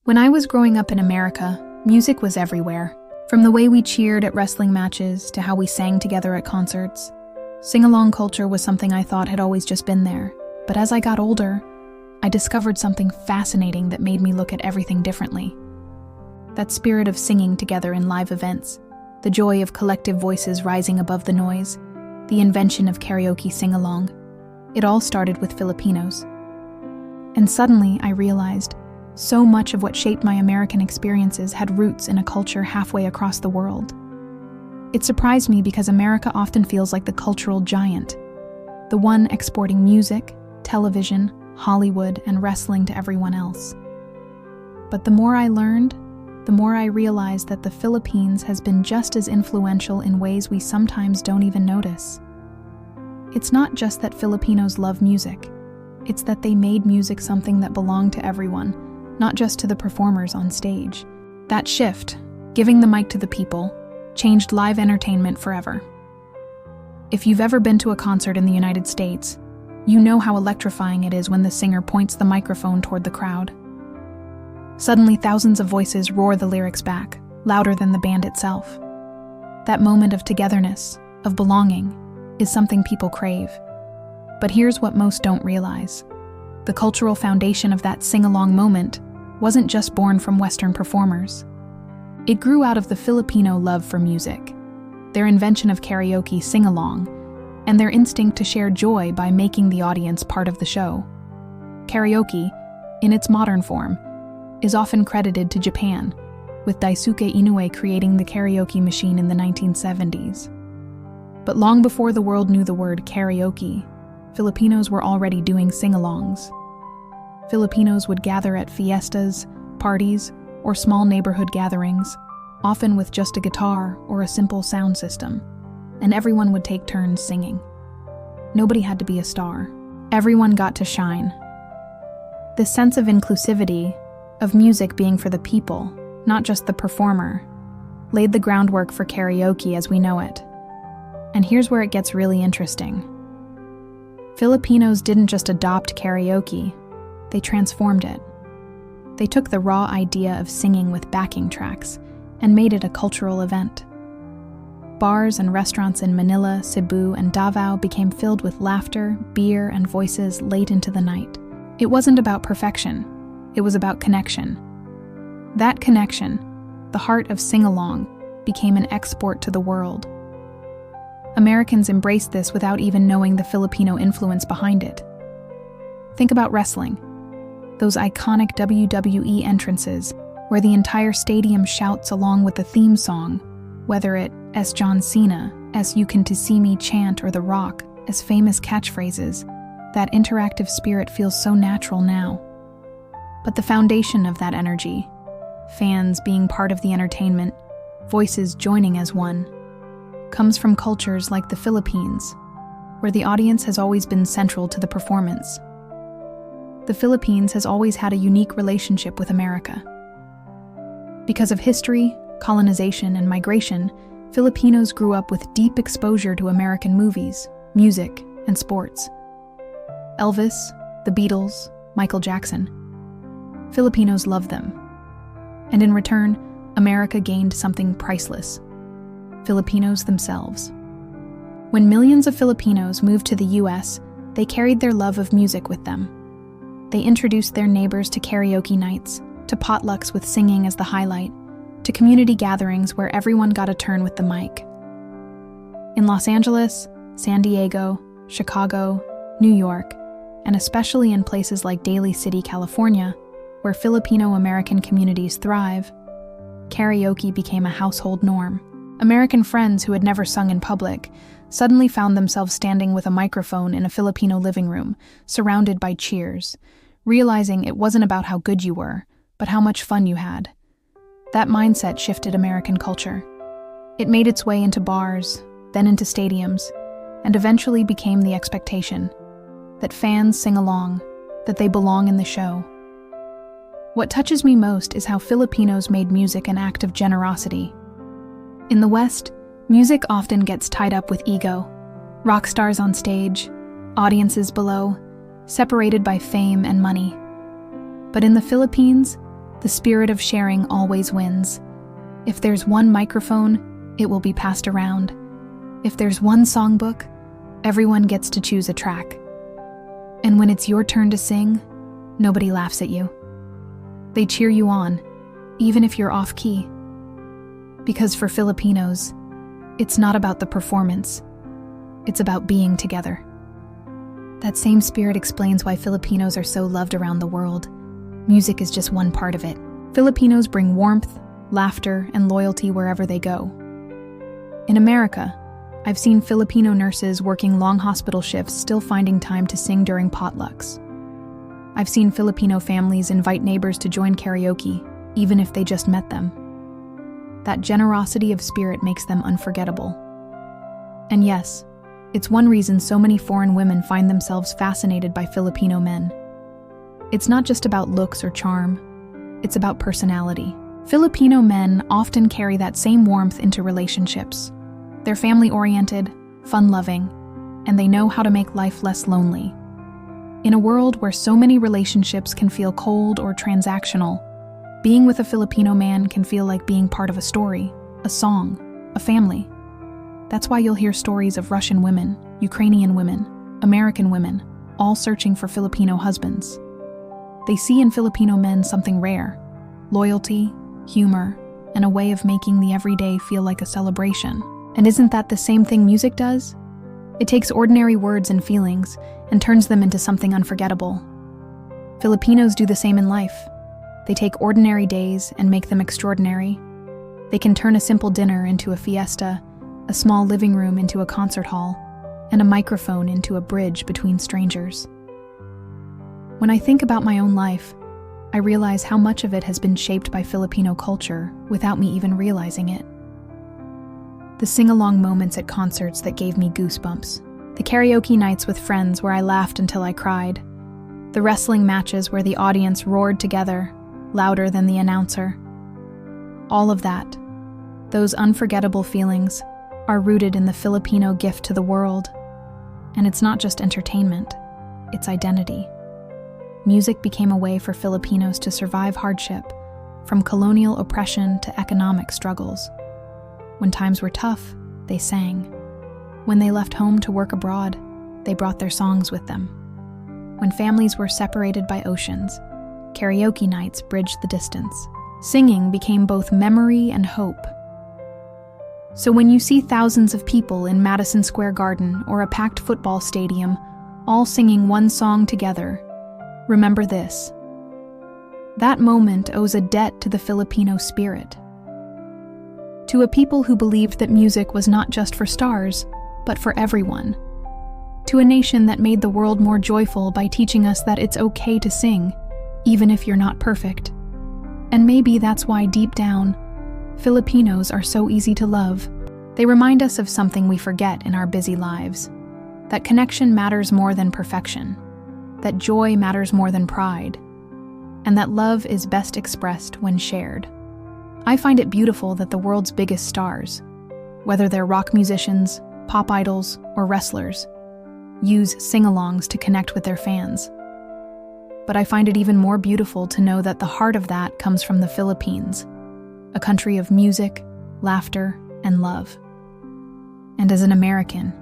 When I was growing up in America, music was everywhere. From the way we cheered at wrestling matches to how we sang together at concerts. Sing-along culture was something I thought had always just been there. But as I got older, I discovered something fascinating that made me look at everything differently. That spirit of singing together in live events, the joy of collective voices rising above the noise, the invention of karaoke sing-along. It all started with Filipinos. And suddenly I realized so much of what shaped my American experiences had roots in a culture halfway across the world. It surprised me because America often feels like the cultural giant, the one exporting music, television, Hollywood, and wrestling to everyone else. But the more I learned, the more I realized that the Philippines has been just as influential in ways we sometimes don't even notice. It's not just that Filipinos love music, it's that they made music something that belonged to everyone, not just to the performers on stage. That shift, giving the mic to the people, changed live entertainment forever. If you've ever been to a concert in the United States, you know how electrifying it is when the singer points the microphone toward the crowd. Suddenly, thousands of voices roar the lyrics back, louder than the band itself. That moment of togetherness, of belonging, is something people crave. But here's what most don't realize. The cultural foundation of that sing-along moment wasn't just born from Western performers. It grew out of the Filipino love for music, their invention of karaoke sing-along, and their instinct to share joy by making the audience part of the show. Karaoke, in its modern form, is often credited to Japan, with Daisuke Inoue creating the karaoke machine in the 1970s. But long before the world knew the word karaoke, Filipinos were already doing sing-alongs. Filipinos would gather at fiestas, parties, or small neighborhood gatherings, often with just a guitar or a simple sound system, and everyone would take turns singing. Nobody had to be a star. Everyone got to shine. This sense of inclusivity, of music being for the people, not just the performer, laid the groundwork for karaoke as we know it. And here's where it gets really interesting. Filipinos didn't just adopt karaoke, they transformed it. They took the raw idea of singing with backing tracks and made it a cultural event. Bars and restaurants in Manila, Cebu, and Davao became filled with laughter, beer, and voices late into the night. It wasn't about perfection, it was about connection. That connection, the heart of sing-along, became an export to the world. Americans embraced this without even knowing the Filipino influence behind it. Think about wrestling. Those iconic WWE entrances, where the entire stadium shouts along with the theme song, whether it as John Cena, as You Can To See Me chant, or The Rock as famous catchphrases, that interactive spirit feels so natural now. But the foundation of that energy, fans being part of the entertainment, voices joining as one, comes from cultures like the Philippines, where the audience has always been central to the performance. The Philippines has always had a unique relationship with America. Because of history, colonization, and migration, Filipinos grew up with deep exposure to American movies, music, and sports. Elvis, the Beatles, Michael Jackson. Filipinos loved them. And in return, America gained something priceless: Filipinos themselves. When millions of Filipinos moved to the US, they carried their love of music with them. They introduced their neighbors to karaoke nights, to potlucks with singing as the highlight, to community gatherings where everyone got a turn with the mic. In Los Angeles, San Diego, Chicago, New York, and especially in places like Daly City, California, where Filipino-American communities thrive, karaoke became a household norm. American friends who had never sung in public suddenly found themselves standing with a microphone in a Filipino living room, surrounded by cheers, realizing it wasn't about how good you were, but how much fun you had. That mindset shifted American culture. It made its way into bars, then into stadiums, and eventually became the expectation that fans sing along, that they belong in the show. What touches me most is how Filipinos made music an act of generosity. In the West, music often gets tied up with ego. Rock stars on stage, audiences below, separated by fame and money. But in the Philippines, The spirit of sharing always wins. If there's one microphone, it will be passed around. If there's one songbook, everyone gets to choose a track. And when it's your turn to sing, nobody laughs at you. They cheer you on, even if you're off-key. Because for Filipinos, it's not about the performance. It's about being together. That same spirit explains why Filipinos are so loved around the world. Music is just one part of it. Filipinos bring warmth, laughter, and loyalty wherever they go. In America, I've seen Filipino nurses working long hospital shifts still finding time to sing during potlucks. I've seen Filipino families invite neighbors to join karaoke, even if they just met them. That generosity of spirit makes them unforgettable. And yes, it's one reason so many foreign women find themselves fascinated by Filipino men. It's not just about looks or charm, it's about personality. Filipino men often carry that same warmth into relationships. They're family-oriented, fun-loving, and they know how to make life less lonely. In a world where so many relationships can feel cold or transactional, being with a Filipino man can feel like being part of a story, a song, a family. That's why you'll hear stories of Russian women, Ukrainian women, American women, all searching for Filipino husbands. They see in Filipino men something rare: loyalty, humor, and a way of making the everyday feel like a celebration. And isn't that the same thing music does? It takes ordinary words and feelings and turns them into something unforgettable. Filipinos do the same in life. They take ordinary days and make them extraordinary. They can turn a simple dinner into a fiesta, a small living room into a concert hall, and a microphone into a bridge between strangers. When I think about my own life, I realize how much of it has been shaped by Filipino culture without me even realizing it. The sing-along moments at concerts that gave me goosebumps. The karaoke nights with friends where I laughed until I cried. The wrestling matches where the audience roared together, louder than the announcer. All of that, those unforgettable feelings, are rooted in the Filipino gift to the world. And it's not just entertainment, it's identity. Music became a way for Filipinos to survive hardship, from colonial oppression to economic struggles. When times were tough, they sang. When they left home to work abroad, they brought their songs with them. When families were separated by oceans, karaoke nights bridged the distance. Singing became both memory and hope. So when you see thousands of people in Madison Square Garden or a packed football stadium, all singing one song together, remember this: that moment owes a debt to the Filipino spirit. To a people who believed that music was not just for stars, but for everyone. To a nation that made the world more joyful by teaching us that it's okay to sing, even if you're not perfect. And maybe that's why deep down, Filipinos are so easy to love. They remind us of something we forget in our busy lives: that connection matters more than perfection, that joy matters more than pride, and that love is best expressed when shared. I find it beautiful that the world's biggest stars, whether they're rock musicians, pop idols, or wrestlers, use sing-alongs to connect with their fans. But I find it even more beautiful to know that the heart of that comes from the Philippines, a country of music, laughter, and love. And as an American,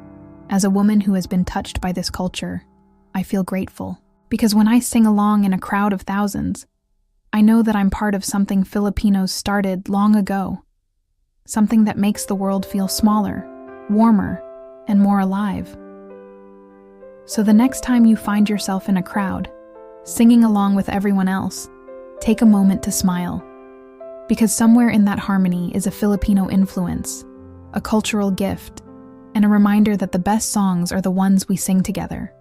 as a woman who has been touched by this culture, I feel grateful. Because when I sing along in a crowd of thousands, I know that I'm part of something Filipinos started long ago. Something that makes the world feel smaller, warmer, and more alive. So the next time you find yourself in a crowd, singing along with everyone else, take a moment to smile. Because somewhere in that harmony is a Filipino influence, a cultural gift, and a reminder that the best songs are the ones we sing together.